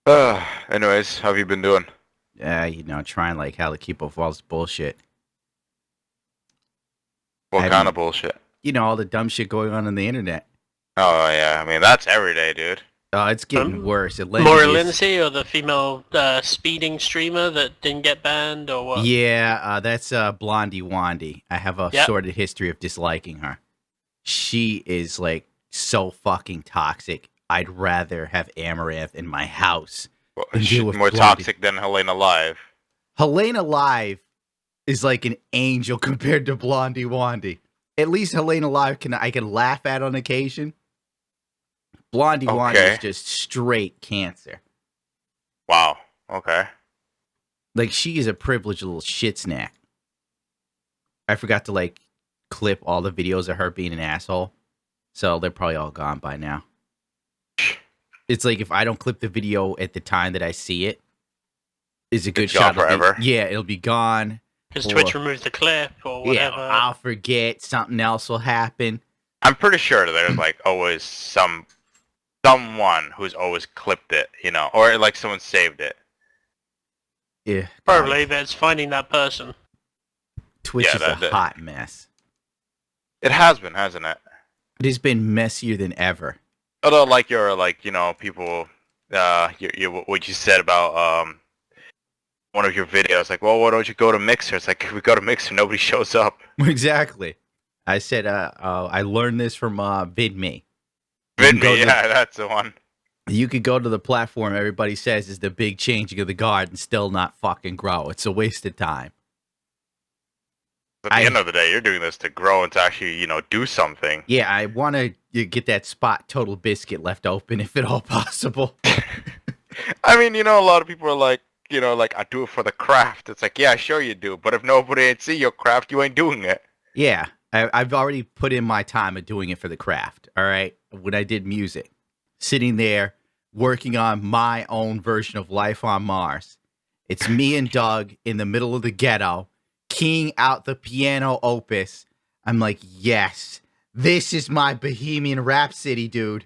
Anyways, how have you been doing? Trying like hell to keep up with all this bullshit. I What kind haven't, of bullshit? all the dumb shit going on the internet. Oh yeah, I mean that's every day, dude. It's getting worse. Laura Allegedly, Lindsay or the female speeding streamer that didn't get banned or what? that's Blondie Wandy. I have a Yep. sordid history of disliking her. She is like so fucking toxic. I'd rather have Amaranth in my house Well, than she's deal with more Blondie. toxic than Helena Live. Helena Live is like an angel compared to Blondie Wandy. At least Helena Live I can laugh at on occasion. Blondie Wandy Okay. is just straight cancer. Wow. Okay. Like, she is a privileged little shit snack. I forgot to like clip all the videos of her being an asshole, so they're probably all gone by now. It's like if I don't clip the video at the time that I see it, is a good It's gone shot. forever? It'll be gone. Because Or- Twitch removed the clip or Yeah, whatever. I'll forget. Something else will happen. I'm pretty sure that there's like always someone who's always clipped it, or like someone saved it. Yeah, Probably, but it's finding that person. Twitch Yeah, is a hot mess. It has been, hasn't it? It has been messier than ever. Although, like people, what you said about one of your videos, like, well, why don't you go to Mixer? It's like if we go to Mixer, nobody shows up. Exactly. I said, I learned this from VidMe. VidMe, yeah, that's the one. You could go to the platform everybody says is the big changing of the guard and still not fucking grow. It's a waste of time. At the end of the day, you're doing this to grow and to actually, do something. Yeah, I want to get that spot Total Biscuit left open if at all possible. I mean, a lot of people are like, I do it for the craft. It's like, yeah, sure you do. But if nobody ain't see your craft, you ain't doing it. Yeah, I've already put in my time of doing it for the craft, all right? When I did music, sitting there working on my own version of Life on Mars. It's me and Doug in the middle of the ghetto, keying out the piano opus. I'm like, yes, this is my Bohemian Rhapsody, dude.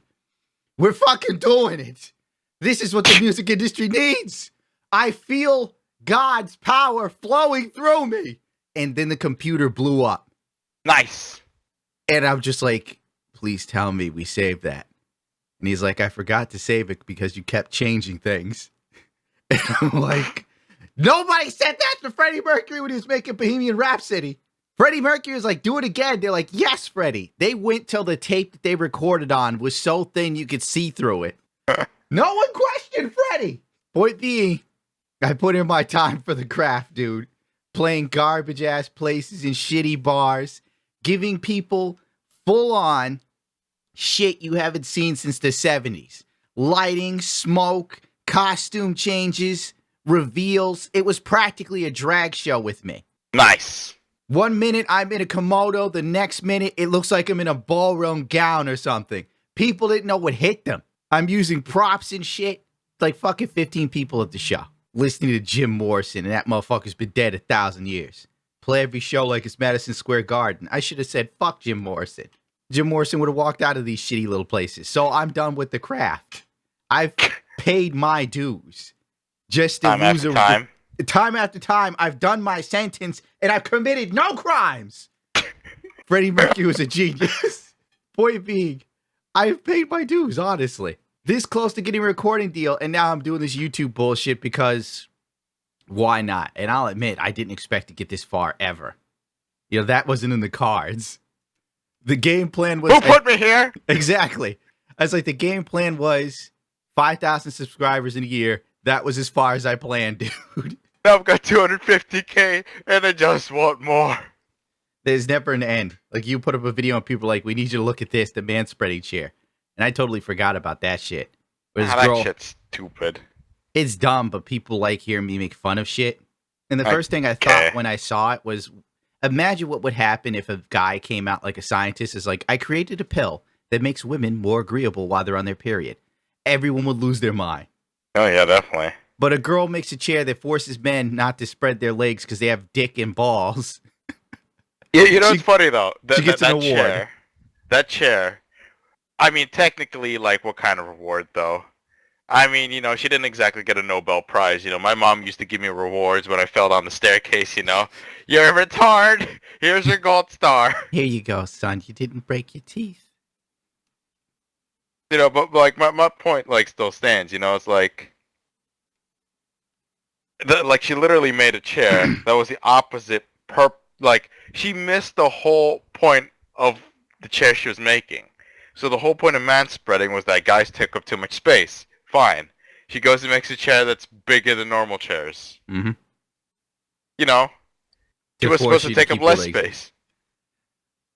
We're fucking doing it. This is what the music industry needs. I feel God's power flowing through me. And then the computer blew up. Nice. And I'm just like, please tell me we saved that. And he's like, I forgot to save it because you kept changing things. And I'm like, nobody said that to Freddie Mercury when he was making Bohemian Rhapsody. Freddie Mercury was like, do it again. They're like, yes, Freddie. They went till the tape that they recorded on was so thin you could see through it. No one questioned Freddie. Point being, I put in my time for the craft, dude. Playing garbage ass places in shitty bars, giving people full on shit you haven't seen since the 70s. Lighting, smoke, costume changes, reveals. It was practically a drag show with me. Nice. 1 minute I'm in a Komodo, the next minute it looks like I'm in a ballroom gown or something. People didn't know what hit them. I'm using props and shit. Like fucking 15 people at the show listening to Jim Morrison, and that motherfucker's been dead 1,000 years. Play every show like it's Madison Square Garden. I should have said fuck Jim Morrison. Jim Morrison would have walked out of these shitty little places. So I'm done with the craft. I've paid my dues. Just to lose time. Time after time, I've done my sentence, and I've committed no crimes. Freddie Mercury was a genius. Point being, I've paid my dues, honestly. This close to getting a recording deal, and now I'm doing this YouTube bullshit because why not? And I'll admit, I didn't expect to get this far ever. That wasn't in the cards. The game plan was... Who put me here? Exactly. I was like, the game plan was 5,000 subscribers in a year. That was as far as I planned, dude. Now I've got 250K, and I just want more. There's never an end. Like, you put up a video and people are like, we need you to look at this, the man spreading chair. And I totally forgot about that shit. That shit's stupid. It's dumb, but people like hearing me make fun of shit. And the first thing I thought when I saw it was, imagine what would happen if a guy came out like a scientist is like, I created a pill that makes women more agreeable while they're on their period. Everyone would lose their mind. Oh, yeah, definitely. But a girl makes a chair that forces men not to spread their legs because they have dick and balls. Yeah, it's funny, though. She gets an award. That chair. I mean, technically, like, what kind of reward, though? I mean, she didn't exactly get a Nobel Prize. My mom used to give me rewards when I fell down the staircase. You're a retard. Here's your gold star. Here you go, son. You didn't break your teeth. But like my point like still stands. It's like, like she literally made a chair that was the opposite. Like she missed the whole point of the chair she was making. So the whole point of manspreading was that guys take up too much space. Fine. She goes and makes a chair that's bigger than normal chairs. Mm-hmm. She was supposed to take up less space.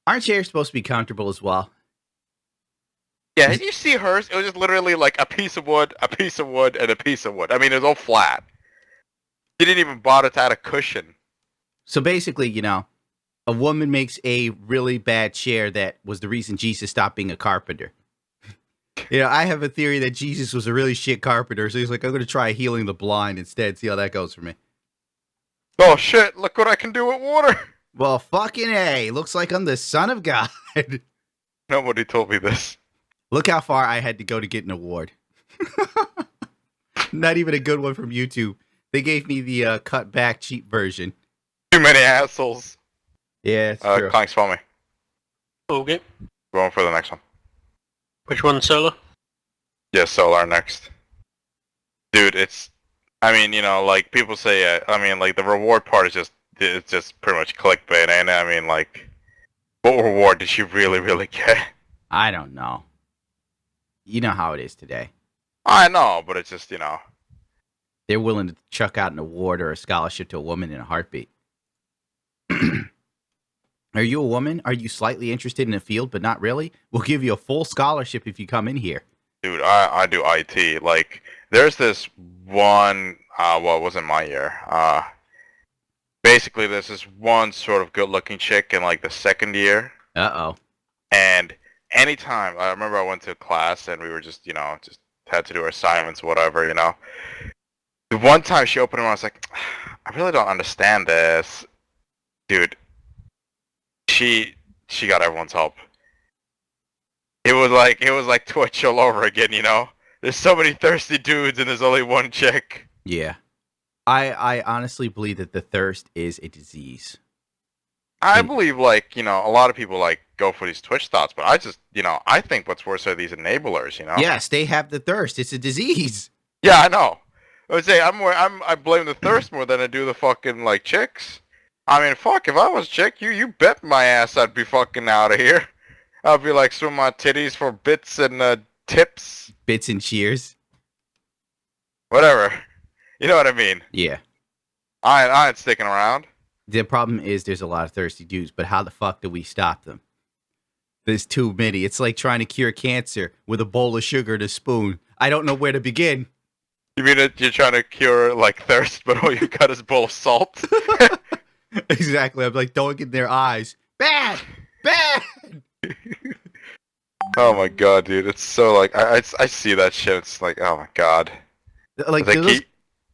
Aren't chairs supposed to be comfortable as well? Yeah, did you see hers? It was just literally like a piece of wood, a piece of wood, and a piece of wood. I mean, it was all flat. She didn't even bother to add a cushion. So basically, a woman makes a really bad chair that was the reason Jesus stopped being a carpenter. I have a theory that Jesus was a really shit carpenter, so he's like, I'm going to try healing the blind instead, see how that goes for me. Oh shit, look what I can do with water! Well, fucking A, looks like I'm the son of God. Nobody told me this. Look how far I had to go to get an award. Not even a good one from YouTube. They gave me the cut back cheap version. Too many assholes. Yeah, it's true. Clanks for me. Okay. Going for the next one. Which one, Solar? Yeah, Solar next. Dude, I mean, like people say, I mean, like the reward part is it's just pretty much clickbait, ain't it? I mean, like, what reward did she really, really get? I don't know. You know how it is today. I know, but it's just, They're willing to chuck out an award or a scholarship to a woman in a heartbeat. Are you a woman? Are you slightly interested in a field, but not really? We'll give you a full scholarship if you come in here. Dude, I do IT. Like, there's this one, well, it wasn't my year. Basically, there's this one sort of good-looking chick in, like, the second year. Uh-oh. And anytime, I remember I went to class and we were just, just had to do our assignments, whatever, The one time she opened her mouth, I was like, I really don't understand this. Dude, she got everyone's help. It was like Twitch all over again, There's so many thirsty dudes and there's only one chick. Yeah. I honestly believe that the thirst is a disease. I believe, like, a lot of people, like, go for these Twitch thoughts, but I just, I think what's worse are these enablers, Yes, they have the thirst. It's a disease. Yeah, I know. I would say I blame the thirst more than I do the fucking, like, chicks. I mean, fuck, if I was a chick, you bet my ass I'd be fucking out of here. I'd be, like, swim my titties for bits and, tips. Bits and cheers. Whatever. You know what I mean? Yeah. I ain't sticking around. The problem is there's a lot of thirsty dudes, but how the fuck do we stop them? There's too many. It's like trying to cure cancer with a bowl of sugar and a spoon. I don't know where to begin. You mean that you're trying to cure, like, thirst, but all you got is a bowl of salt? Exactly. I'm like, don't get in their eyes. Bad! Bad! Oh my god, dude. It's so, like, I see that shit. It's like, oh my god. Like,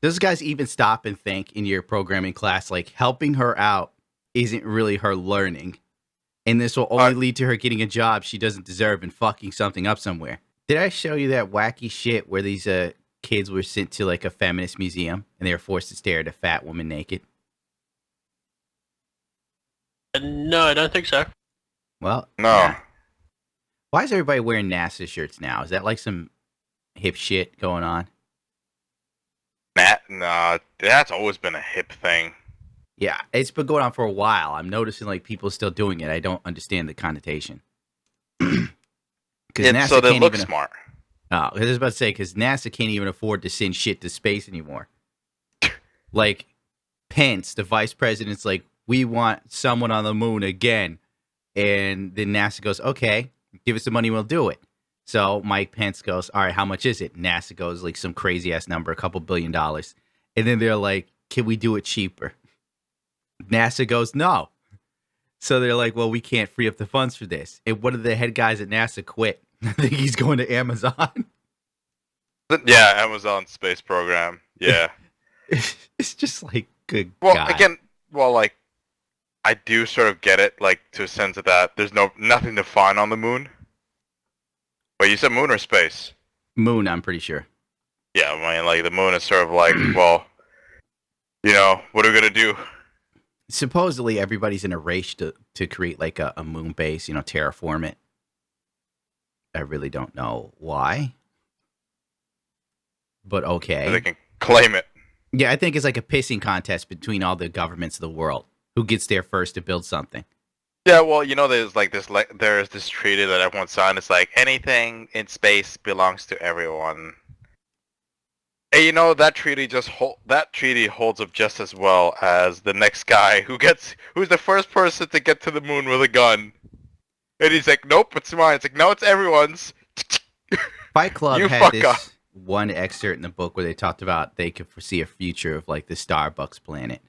those guys even stop and think in your programming class, like, helping her out isn't really her learning. And this will only lead to her getting a job she doesn't deserve and fucking something up somewhere. Did I show you that wacky shit where these kids were sent to, like, a feminist museum and they were forced to stare at a fat woman naked? No, I don't think so. Well, No. yeah. Why is everybody wearing NASA shirts now? Is that like some hip shit going on? Nah, that's always been a hip thing. Yeah, it's been going on for a while. I'm noticing like people still doing it. I don't understand the connotation. Yeah, so they look smart. Oh, I was about to say, because NASA can't even afford to send shit to space anymore. Like, Pence, the vice president's like, we want someone on the moon again. And then NASA goes, okay, give us the money, we'll do it. So Mike Pence goes, all right, how much is it? NASA goes, like, some crazy-ass number, $2 billion. And then they're like, can we do it cheaper? NASA goes, no. So they're like, well, we can't free up the funds for this. And one of the head guys at NASA quit. I think he's going to Amazon. Yeah, Amazon space program. Yeah. It's just like, good Well, God. again, like, I do sort of get it, like, to a sense of that there's nothing to find on the moon. Wait, you said moon or space? Moon, I'm pretty sure. Yeah, I mean, like the moon is sort of like, well, what are we gonna do? Supposedly, everybody's in a race to create like a moon base, terraform it. I really don't know why, but So okay. they can claim it. Yeah, I think it's like a pissing contest between all the governments of the world. Who gets there first to build something? Yeah, well, there's like this, there's this treaty that everyone signed. It's like anything in space belongs to everyone. And that treaty holds up just as well as the next guy who's the first person to get to the moon with a gun. And he's like, nope, it's mine. It's like, no, it's everyone's. Fight Club You had fuck this up. one excerpt in the book where they talked about they could foresee a future of like the Starbucks planet,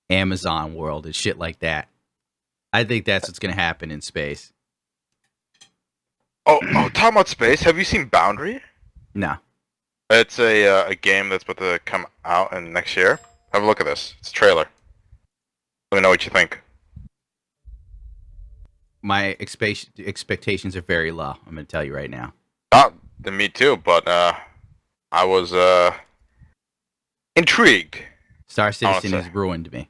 Amazon world, and shit like that. I think that's what's gonna happen in space. Oh, talking about space. Have you seen Boundary? No. It's a game that's about to come out in next year. Have a look at this. It's a trailer. Let me know what you think. My expectations are very low. I'm gonna tell you right now. Me too, but I was intrigued. Star Citizen Honestly. has ruined me.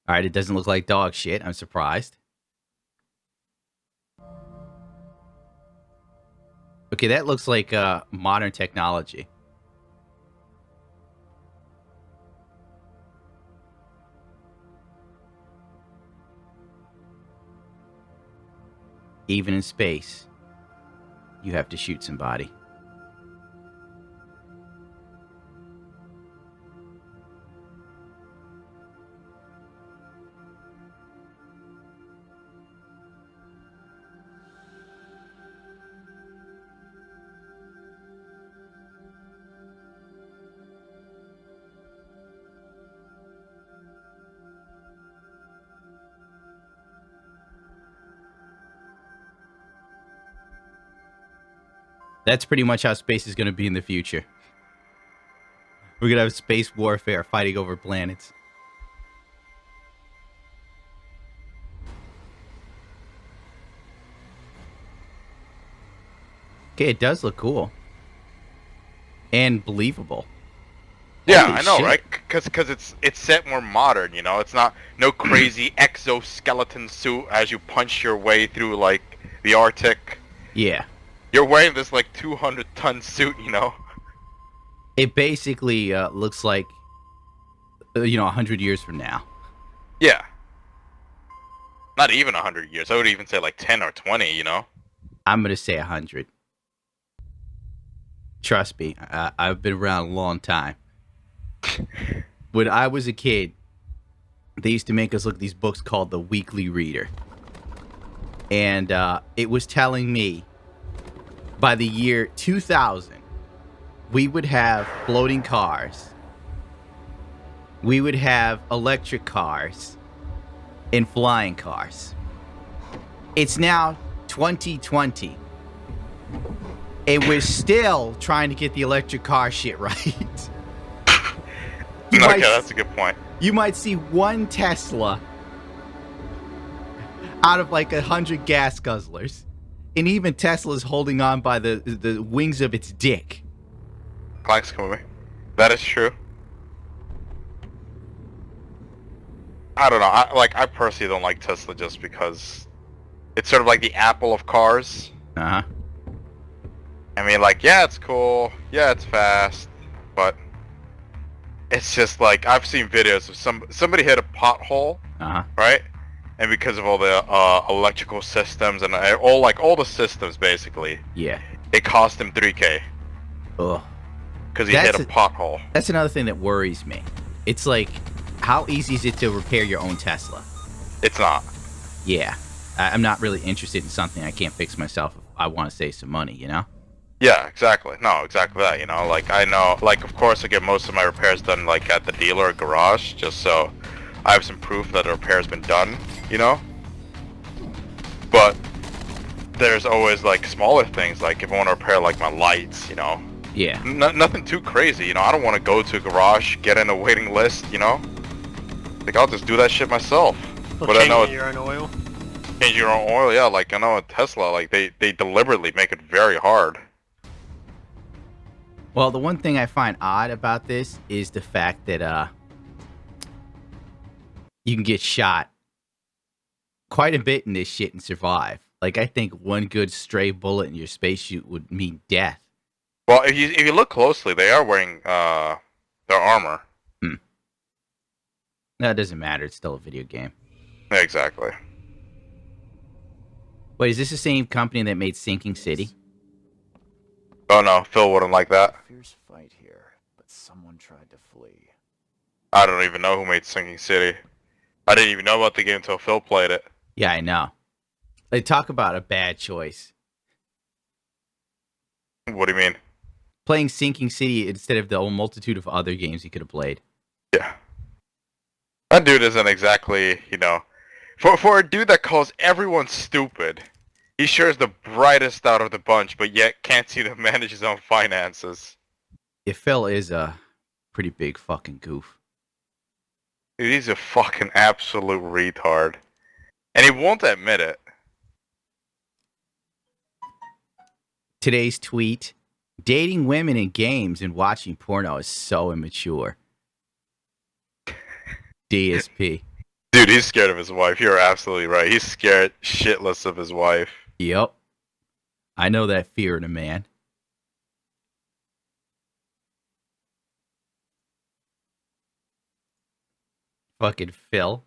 All right, it doesn't look like dog shit. I'm surprised. Okay, that looks like modern technology. Even in space, you have to shoot somebody. That's pretty much how space is going to be in the future. We're going to have space warfare fighting over planets. Okay, it does look cool. And believable. Yeah, Holy I know, shit. right? Because it's set more modern. It's not no crazy exoskeleton suit as you punch your way through like the Arctic. Yeah. You're wearing this like 200-ton suit. It basically looks like, 100 years from now. Yeah. Not even 100 years. I would even say like 10 or 20. I'm going to say 100. Trust me, I've been around a long time. When I was a kid, they used to make us look at these books called The Weekly Reader. And it was telling me by the year 2000, we would have floating cars. We would have electric cars and flying cars. It's now 2020. And we're still trying to get the electric car shit right. Okay, that's a good point. You might see one Tesla out of like 100 gas guzzlers. And even Tesla's holding on by the wings of its dick. Clank's coming with me. That is true. I don't know. I personally don't like Tesla just because it's sort of like the Apple of cars. Uh-huh. I mean, like, yeah, it's cool. Yeah, it's fast. But it's just like, I've seen videos of somebody hit a pothole, Uh-huh. right? And because of all the electrical systems and all the systems, basically, Yeah. it cost him $3,000 Ugh. because he hit a pothole. That's another thing that worries me. It's like, how easy is it to repair your own Tesla? It's not. Yeah. I'm not really interested in something I can't fix myself if I want to save some money, Yeah, exactly. No, exactly that, Like, I know, like, of course I get most of my repairs done, like, at the dealer or garage, just so I have some proof that the repair's been done, But there's always, like, smaller things, like, if I want to repair, like, my lights, Yeah. Nothing too crazy, I don't want to go to a garage, get in a waiting list, Like, I'll just do that shit myself. Well, But I know changing your own oil. change your own oil, yeah, like, I know at Tesla, like, they deliberately make it very hard. Well, the one thing I find odd about this is the fact that you can get shot quite a bit in this shit and survive. Like, I think one good stray bullet in your spacesuit would mean death. Well, if you look closely, they are wearing their armor. No, it doesn't matter. It's still a video game. Yeah, exactly. Wait, is this the same company that made Sinking City? Oh no, Phil wouldn't like that. Fierce fight here, but someone tried to flee. I don't even know who made Sinking City. I didn't even know about the game until Phil played it. Yeah, I know. They talk about a bad choice. What do you mean? Playing Sinking City instead of the whole multitude of other games you could have played. Yeah. That dude isn't exactly, for a dude that calls everyone stupid, he sure is the brightest out of the bunch, but yet can't seem to manage his own finances. Yeah, Phil is a pretty big fucking goof. Dude, he's a fucking absolute retard. And he won't admit it. Today's tweet: dating women in games and watching porno is so immature. DSP. Dude, he's scared of his wife. You're absolutely right. He's scared shitless of his wife. Yep. I know that fear in a man. Fucking Phil.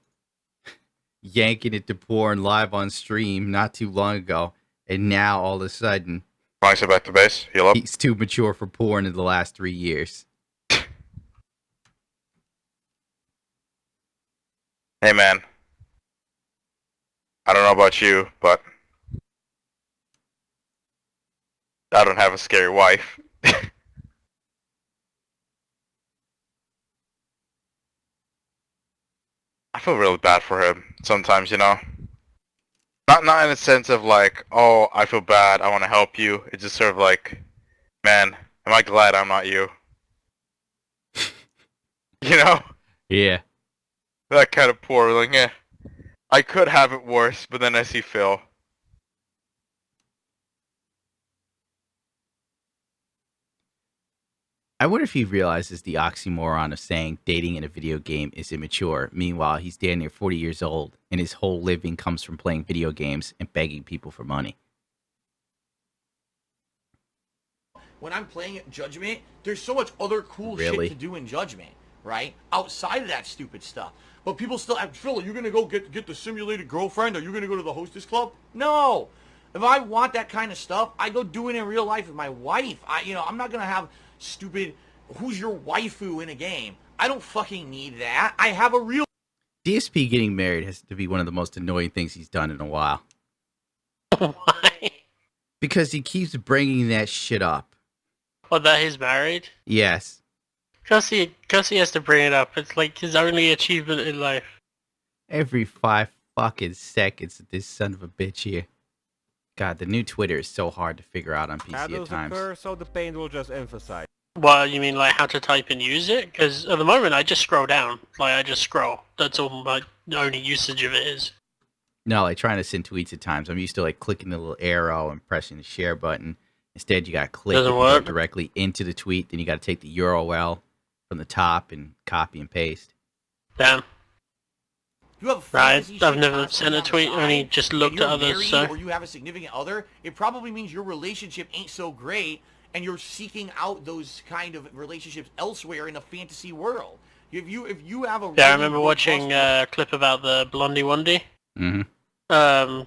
Yanking it to porn live on stream not too long ago. And now all of a sudden, Want to sit back to base? Heal up? he's too mature for porn in the last 3 years. Hey, man. I don't know about you, but I don't have a scary wife. I feel really bad for him sometimes, Not in a sense of like, oh, I feel bad, I want to help you. It's just sort of like, man, am I glad I'm not you? Yeah. That kind of poor, like, I could have it worse, but then I see Phil. I wonder if he realizes the oxymoron of saying dating in a video game is immature. Meanwhile, he's damn near 40 years old, and his whole living comes from playing video games and begging people for money. When I'm playing at Judgment, there's so much other cool Really? shit to do in Judgment, right? Outside of that stupid stuff. But people still ask, Phil, are you going to go get the simulated girlfriend? Are you going to go to the hostess club? No. If I want that kind of stuff, I go do it in real life with my wife. I'm not going to have stupid, who's your waifu in a game? I don't fucking need that. I have a real... DSP getting married has to be one of the most annoying things he's done in a while. Why? Because he keeps bringing that shit up. What, that he's married? Yes. Because he has to bring it up. It's like his only achievement in life. Every 5 fucking seconds, this son of a bitch here. God, the new Twitter is so hard to figure out on PC at Shadows times. occur, so the pain will just emphasize. Well, you mean like how to type and use it? Because at the moment I just scroll down. Like I just scroll. That's all my only usage of it is. No, like trying to send tweets at times. I'm used to like clicking the little arrow and pressing the share button. Instead, you got to click Doesn't it and work. go directly into the tweet. Then you got to take the URL from the top and copy and paste. Damn. You have Right, fantasy I've shit never constantly sent a on the tweet, only side, just and looked you're at others, married so... or you have a significant other, it probably means your relationship ain't so great, and you're seeking out those kind of relationships elsewhere in a fantasy world. If you have a Yeah, I really remember robust watching a clip about the Blondie Wondy. Mm-hmm.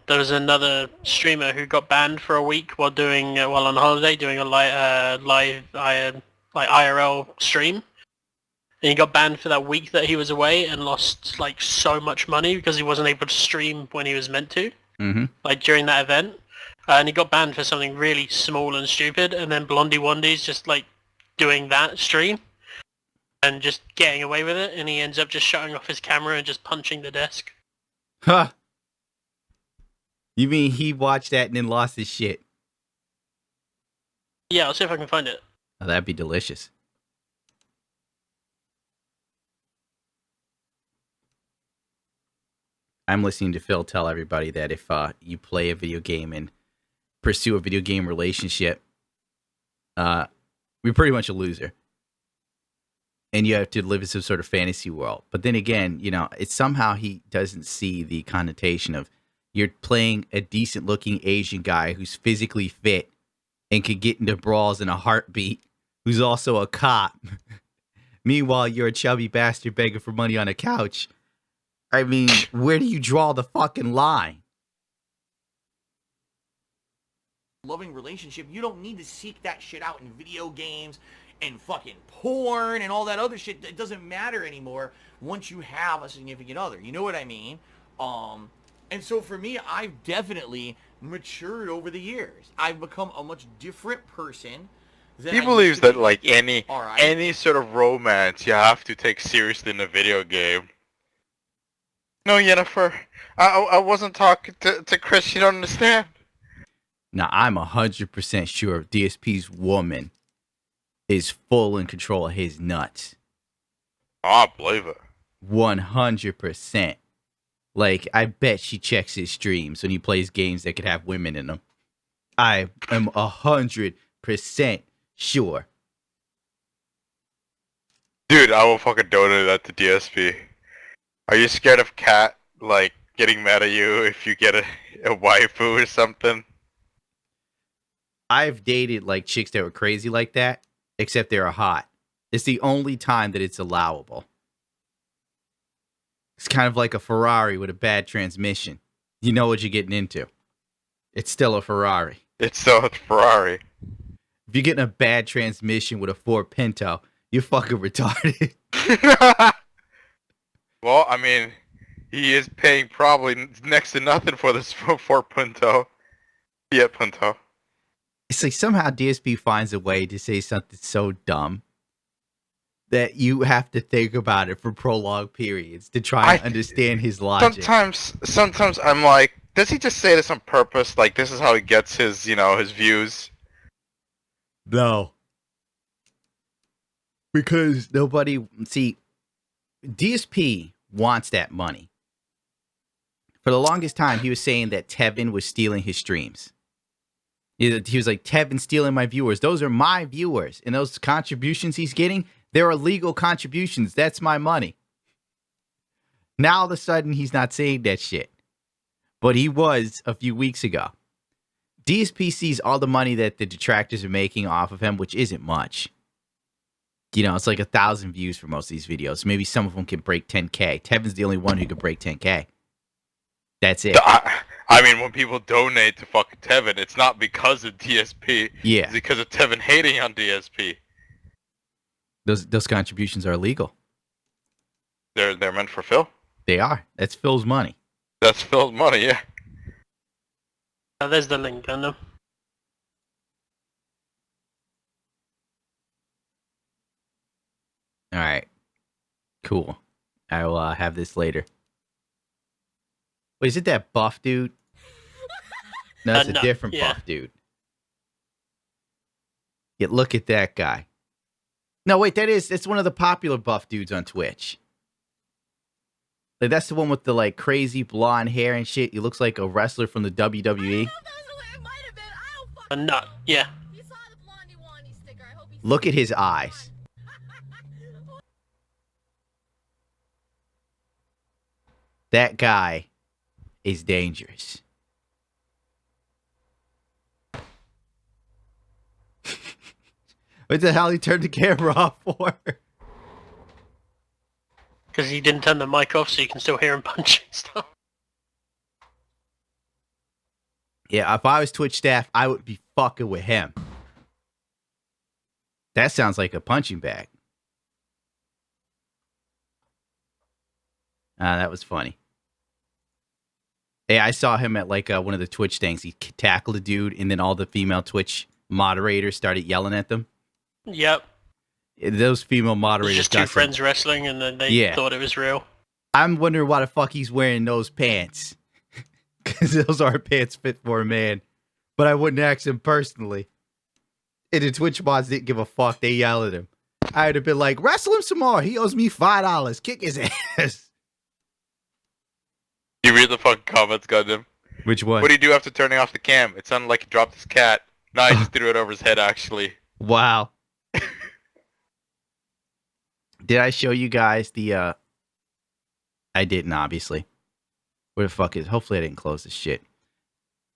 There was another streamer who got banned for a week while on holiday doing a live IRL stream, and he got banned for that week that he was away and lost like so much money because he wasn't able to stream when he was meant to, Mm-hmm. like during that event, and he got banned for something really small and stupid. And then Blondie Wondy's just like doing that stream and just getting away with it, and he ends up just shutting off his camera and just punching the desk. Huh. You mean he watched that and then lost his shit? Yeah, I'll see if I can find it. Oh, that'd be delicious. I'm listening to Phil tell everybody that if you play a video game and pursue a video game relationship, You're pretty much a loser. And you have to live in some sort of fantasy world. But then again, you know, it's somehow he doesn't see the connotation of you're playing a decent looking Asian guy who's physically fit and could get into brawls in a heartbeat, who's also a cop. Meanwhile, you're a chubby bastard begging for money on a couch. I mean, where do you draw the fucking line? Loving relationship, you don't need to seek that shit out in video games and fucking porn and all that other shit. It doesn't matter anymore once you have a significant other. You know what I mean? And so for me, I've definitely matured over the years. I've become a much different person. He believes that like any sort of romance you have to take seriously in a video game. No, Jennifer, I wasn't talking to Chris. You don't understand. Now, I'm 100% sure DSP's woman is full in control of his nuts. Oh, I believe it. 100%. Like, I bet she checks his streams when he plays games that could have women in them. I am 100% sure. Dude, I will fucking donate that to DSP. Are you scared of Cat, like, getting mad at you if you get a waifu or something? I've dated, like, chicks that were crazy like that, except they were hot. It's the only time that it's allowable. It's kind of like a Ferrari with a bad transmission. You know what you're getting into. It's still a Ferrari. It's still a Ferrari. If you're getting a bad transmission with a Ford Pinto, you're fucking retarded. Well, I mean, he is paying probably next to nothing for this Ford Punto. Fiat Punto. It's like somehow DSP finds a way to say something so dumb that you have to think about it for prolonged periods to try and understand his logic. Sometimes I'm like, does he just say this on purpose? Like, this is how he gets his, you know, his views? No. Because nobody... See, DSP wants that money. For the longest time, he was saying that Tevin was stealing his streams. He was like, Tevin's stealing my viewers. Those are my viewers. And those contributions he's getting, they're illegal contributions. That's my money. Now, all of a sudden, he's not saying that shit. But he was a few weeks ago. DSP sees all the money that the detractors are making off of him, which isn't much. You know, it's like 1,000 views for most of these videos. Maybe some of them can break 10K. Tevin's the only one who could break 10K. That's it. I mean, when people donate to fucking Tevin, it's not because of DSP. Yeah. It's because of Tevin hating on DSP. Those contributions are illegal. They're meant for Phil? They are. That's Phil's money. That's Phil's money, yeah. Oh, there's the link, Gundam. All right. Cool. I will have this later. Wait, is it that buff dude? No, it's a different buff dude. Yeah, look at that guy. No, wait, it's one of the popular buff dudes on Twitch. Like, that's the one with the, like, crazy blonde hair and shit. He looks like a wrestler from the WWE. No, yeah. Look at his eyes. That guy is dangerous. What the hell he turned the camera off for? Because he didn't turn the mic off so you can still hear him punching stuff. Yeah, if I was Twitch staff, I would be fucking with him. That sounds like a punching bag. That was funny. Hey, I saw him at like one of the Twitch things. He tackled a dude, and then all the female Twitch moderators started yelling at them. Yep. Those female moderators just two friends wrestling, and then they thought it was real. I'm wondering why the fuck he's wearing those pants. Because those aren't pants fit for a man. But I wouldn't ask him personally. And the Twitch mods didn't give a fuck. They yelled at him. I'd have been like, wrestle him some more. He owes me $5. Kick his ass. You read the fucking comments, Gundam. Which one? What do you do after turning off the cam? It sounded like he dropped his cat. No, he just threw it over his head, actually. Wow. Did I show you guys the I didn't, obviously. Where the fuck is hopefully I didn't close this shit.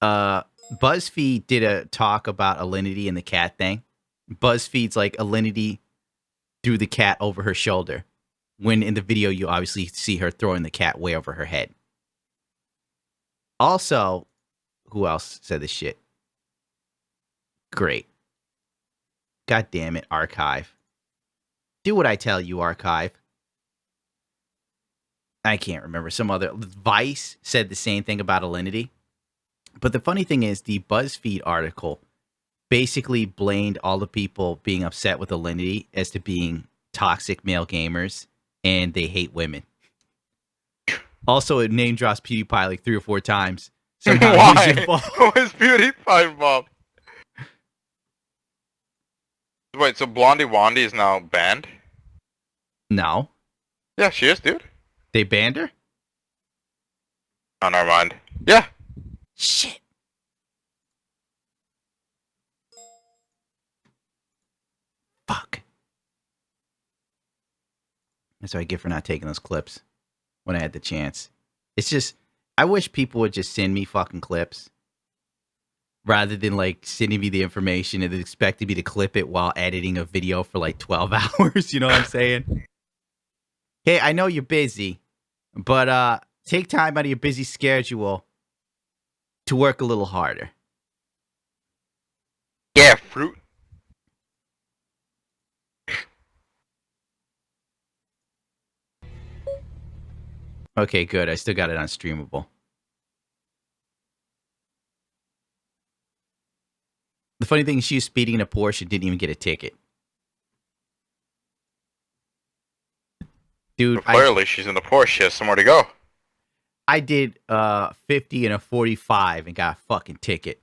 BuzzFeed did a talk about Alinity and the cat thing. BuzzFeed's like Alinity threw the cat over her shoulder. When in the video you obviously see her throwing the cat way over her head. Also, who else said this shit? Great. God damn it, Archive. Do what I tell you, Archive. I can't remember. Some other... Vice said the same thing about Alinity. But the funny thing is, the BuzzFeed article basically blamed all the people being upset with Alinity as to being toxic male gamers, and they hate women. Also, it name drops PewDiePie like 3 or 4 times. Somehow Why? he's involved. Who is PewDiePie involved? Wait, so Blondie Wandy is now banned? No. Yeah, she is, dude. They banned her? Oh, never mind. Yeah. Shit. Fuck. That's what I get for not taking those clips when I had the chance. It's just, I wish people would just send me fucking clips rather than like sending me the information and expecting me to clip it while editing a video for like 12 hours. You know what I'm saying? Hey, I know you're busy, but take time out of your busy schedule to work a little harder. Yeah, fruit. Okay, good. I still got it on streamable. The funny thing is she was speeding in a Porsche and didn't even get a ticket. Dude, Well, clearly, she's in the Porsche. She has somewhere to go. I did 50 and a 45 and got a fucking ticket.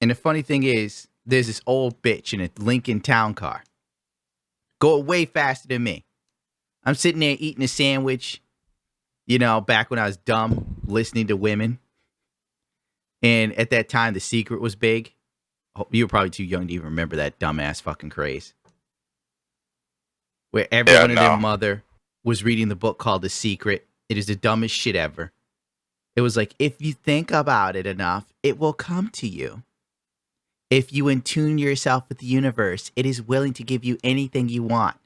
And the funny thing is, there's this old bitch in a Lincoln Town car. Going way faster than me. I'm sitting there eating a sandwich, you know, back when I was dumb, listening to women. And at that time, The Secret was big. Oh, you were probably too young to even remember that dumbass fucking craze. Where everyone and their mother was reading the book called The Secret. It is the dumbest shit ever. It was like, if you think about it enough, it will come to you. If you attune yourself with the universe, it is willing to give you anything you want.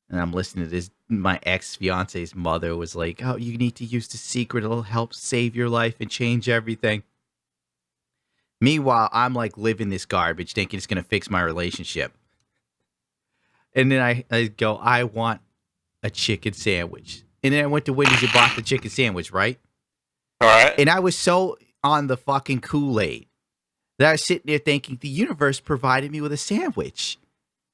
And I'm listening to this. My ex-fiance's mother was like, oh, you need to use The Secret. It'll help save your life and change everything. Meanwhile, I'm like living this garbage, thinking it's going to fix my relationship. And then I go, I want a chicken sandwich. And then I went to Wendy's and bought the chicken sandwich, right? All right. And I was so on the fucking Kool-Aid that I was sitting there thinking the universe provided me with a sandwich.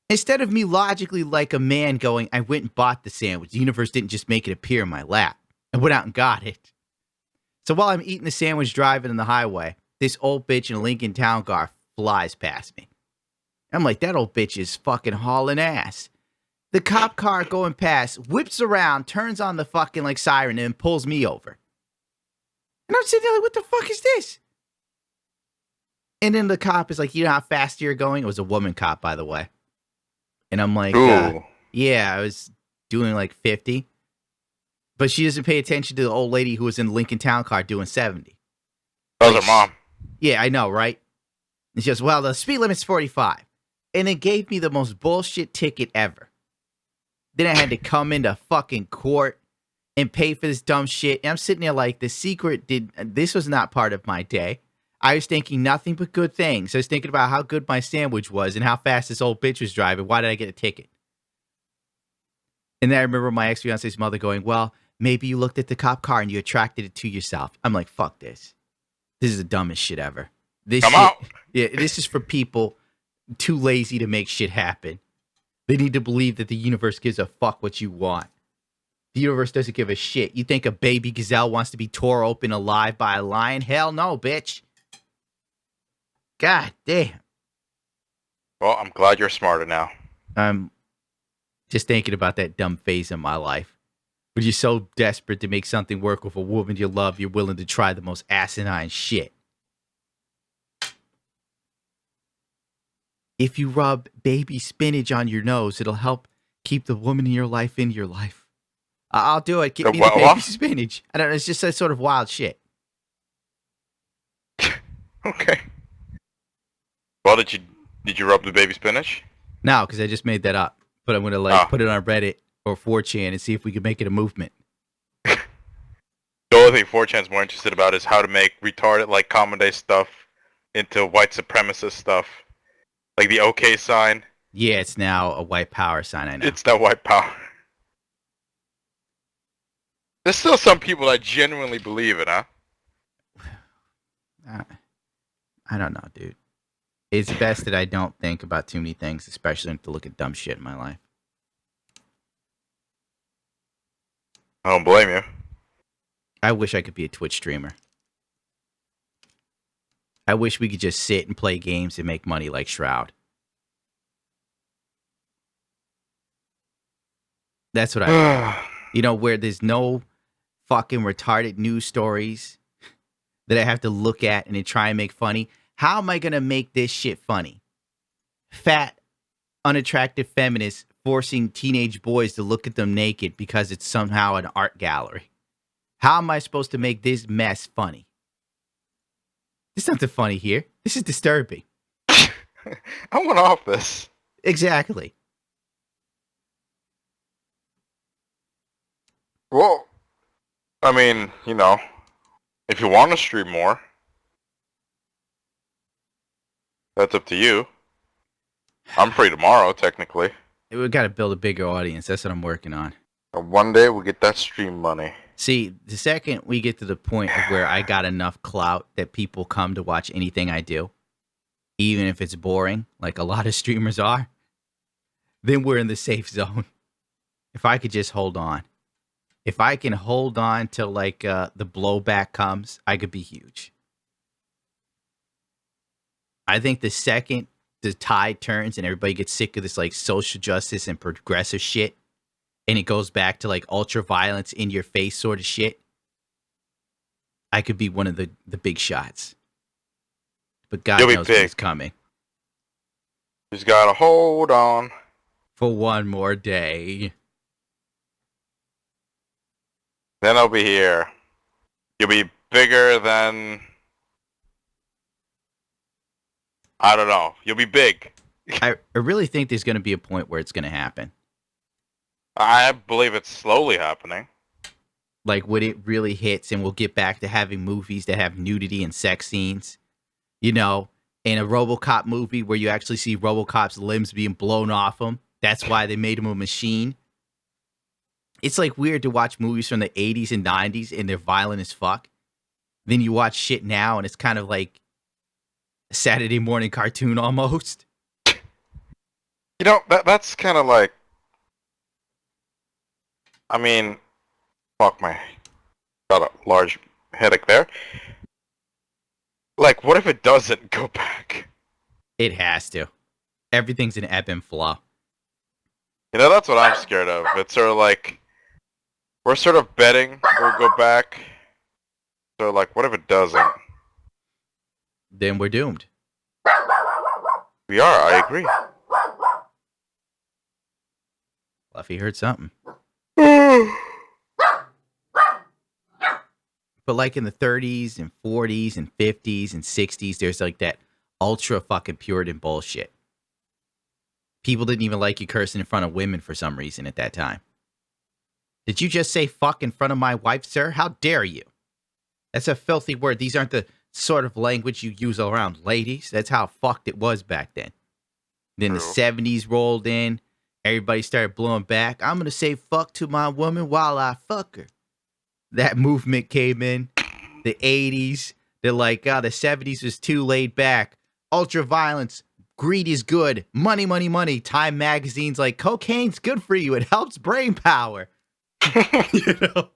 Instead of me logically like a man going, I went and bought the sandwich. The universe didn't just make it appear in my lap. I went out and got it. So while I'm eating the sandwich driving on the highway, this old bitch in a Lincoln Town car flies past me. I'm like, that old bitch is fucking hauling ass. The cop car going past, whips around, turns on the fucking like siren and pulls me over. And I'm sitting there like, what the fuck is this? And then the cop is like, you know how fast you're going? It was a woman cop, by the way. And I'm like, yeah, I was doing like 50. But she doesn't pay attention to the old lady who was in the Lincoln Town car doing 70. That was her mom. Yeah, I know, right? And she goes, well, the speed limit's 45. And it gave me the most bullshit ticket ever. Then I had to come into fucking court and pay for this dumb shit. And I'm sitting there like, The Secret this was not part of my day. I was thinking nothing but good things. I was thinking about how good my sandwich was and how fast this old bitch was driving. Why did I get a ticket? And then I remember my ex-fiance's mother going, well, maybe you looked at the cop car and you attracted it to yourself. I'm like, fuck this. This is the dumbest shit ever. This is for people too lazy to make shit happen. They need to believe that the universe gives a fuck what you want. The universe doesn't give a shit. You think a baby gazelle wants to be tore open alive by a lion? Hell no, bitch. God damn. Well, I'm glad you're smarter now. I'm just thinking about that dumb phase in my life. When you're so desperate to make something work with a woman you love, you're willing to try the most asinine shit. If you rub baby spinach on your nose, it'll help keep the woman in your life in your life. I'll do it. Give me the baby what? spinach. I don't know. It's just that sort of wild shit. Okay. Well, did you rub the baby spinach? No, because I just made that up. But I'm gonna put it on Reddit or 4chan and see if we can make it a movement. The only thing 4chan's more interested about is how to make retarded, like, common day stuff into white supremacist stuff. Like the OK sign. Yeah, it's now a white power sign, I know. It's that white power. There's still some people that genuinely believe it, huh? I don't know, dude. It's best that I don't think about too many things, especially to look at dumb shit in my life. I don't blame you. I wish I could be a Twitch streamer. I wish we could just sit and play games and make money like Shroud. That's what I... You know, where there's no fucking retarded news stories that I have to look at and then try and make funny. How am I going to make this shit funny? Fat, unattractive feminists forcing teenage boys to look at them naked because it's somehow an art gallery. How am I supposed to make this mess funny? There's nothing funny here. This is disturbing. I want off this. Exactly. Well, I mean, you know, if you want to stream more, that's up to you. I'm free tomorrow, technically. We've got to build a bigger audience. That's what I'm working on. And one day we'll get that stream money. See, the second we get to the point of where I got enough clout that people come to watch anything I do, even if it's boring, like a lot of streamers are, then we're in the safe zone. If I could just hold on. If I can hold on till like the blowback comes, I could be huge. I think the second the tide turns and everybody gets sick of this like social justice and progressive shit, and it goes back to like ultra violence in your face sort of shit, I could be one of the big shots. But God knows what's coming. Just gotta hold on. For one more day. Then I'll be here. You'll be bigger than... I don't know. You'll be big. I really think there's going to be a point where it's going to happen. I believe it's slowly happening. Like when it really hits and we'll get back to having movies that have nudity and sex scenes. You know, in a RoboCop movie where you actually see RoboCop's limbs being blown off him. That's why they made him a machine. It's like weird to watch movies from the 80s and 90s and they're violent as fuck. Then you watch shit now and it's kind of like a Saturday morning cartoon almost. You know, that's kind of like... I mean... Fuck, got a large headache there. Like, what if it doesn't go back? It has to. Everything's an ebb and flow. You know, that's what I'm scared of. It's sort of like... We're sort of betting we'll go back. So, like, what if it doesn't? Then we're doomed. We are, I agree. Fluffy heard something. But like in the 30s and 40s and 50s and 60s, there's like that ultra fucking Puritan bullshit. People didn't even like you cursing in front of women for some reason at that time. Did you just say fuck in front of my wife, sir? How dare you? That's a filthy word. These aren't the sort of language you use around ladies. That's how fucked it was back then. Then the 70s rolled in. Everybody started blowing back. I'm going to say fuck to my woman while I fuck her. That movement came in. The 80s. They're like, the 70s was too laid back. Ultra violence. Greed is good. Money, money, money. Time magazine's like, cocaine's good for you. It helps brain power. You know?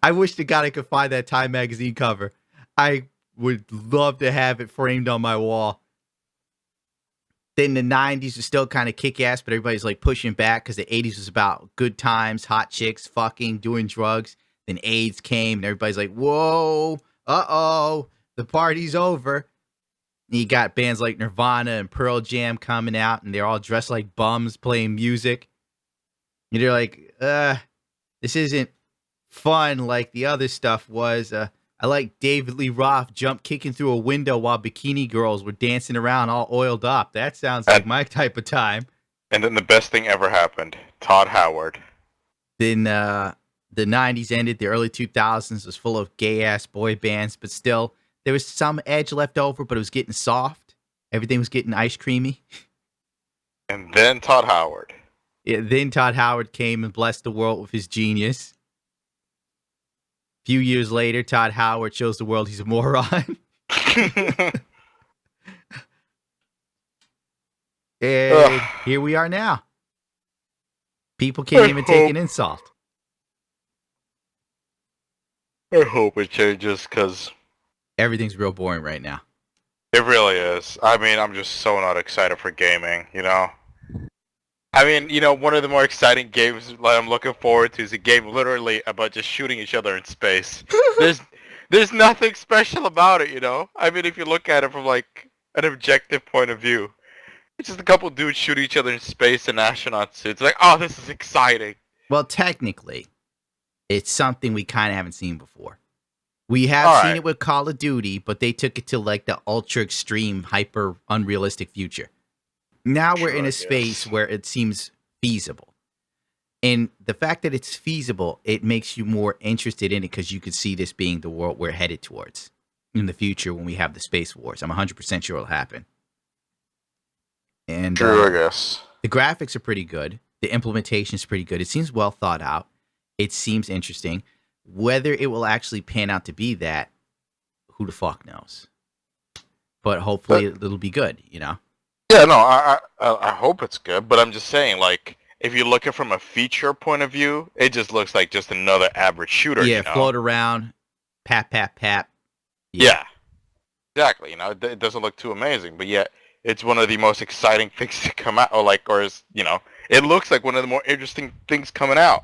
I wish to God I could find that Time magazine cover. I would love to have it framed on my wall. Then the 90s was still kind of kick-ass, but everybody's like pushing back because the 80s was about good times, hot chicks, fucking, doing drugs. Then AIDS came, and everybody's like, whoa, uh-oh, the party's over. You got bands like Nirvana and Pearl Jam coming out, and they're all dressed like bums playing music. And you're like, this isn't fun like the other stuff was. I like David Lee Roth jump kicking through a window while bikini girls were dancing around all oiled up. That sounds like my type of time. And then the best thing ever happened. Todd Howard. Then the 90s ended. The early 2000s was full of gay-ass boy bands, but still, there was some edge left over, but it was getting soft. Everything was getting ice creamy. And then Todd Howard. Yeah, then Todd Howard came and blessed the world with his genius. A few years later, Todd Howard shows the world he's a moron. And here we are now. People can't even take an insult. I hope it changes, because Everything's real boring right now. it really is. I mean, I'm just so not excited for gaming, you know? I mean, you know, one of the more exciting games that I'm looking forward to is a game literally about just shooting each other in space. There's nothing special about it, you know? I mean, if you look at it from, like, an objective point of view, it's just a couple dudes shooting each other in space in astronaut suits. Like, oh, this is exciting. Well, technically, it's something we kind of haven't seen before. We have seen it with Call of Duty, but they took it to, like, the ultra extreme, hyper unrealistic future. Now we're in a space where it seems feasible. And the fact that it's feasible, it makes you more interested in it because you could see this being the world we're headed towards in the future when we have the space wars. I'm 100% sure it'll happen. And True, I guess. the graphics are pretty good. The implementation is pretty good. It seems well thought out. It seems interesting. Whether it will actually pan out to be that, who the fuck knows? But hopefully it'll be good, you know? Yeah, no, I hope it's good, but I'm just saying, like, if you look at it from a feature point of view, it just looks like just another average shooter, Yeah, you know? float around, pat, pat, pat. Yeah. Exactly, you know, it doesn't look too amazing, but yet it's one of the most exciting things to come out, or is, you know, it looks like one of the more interesting things coming out.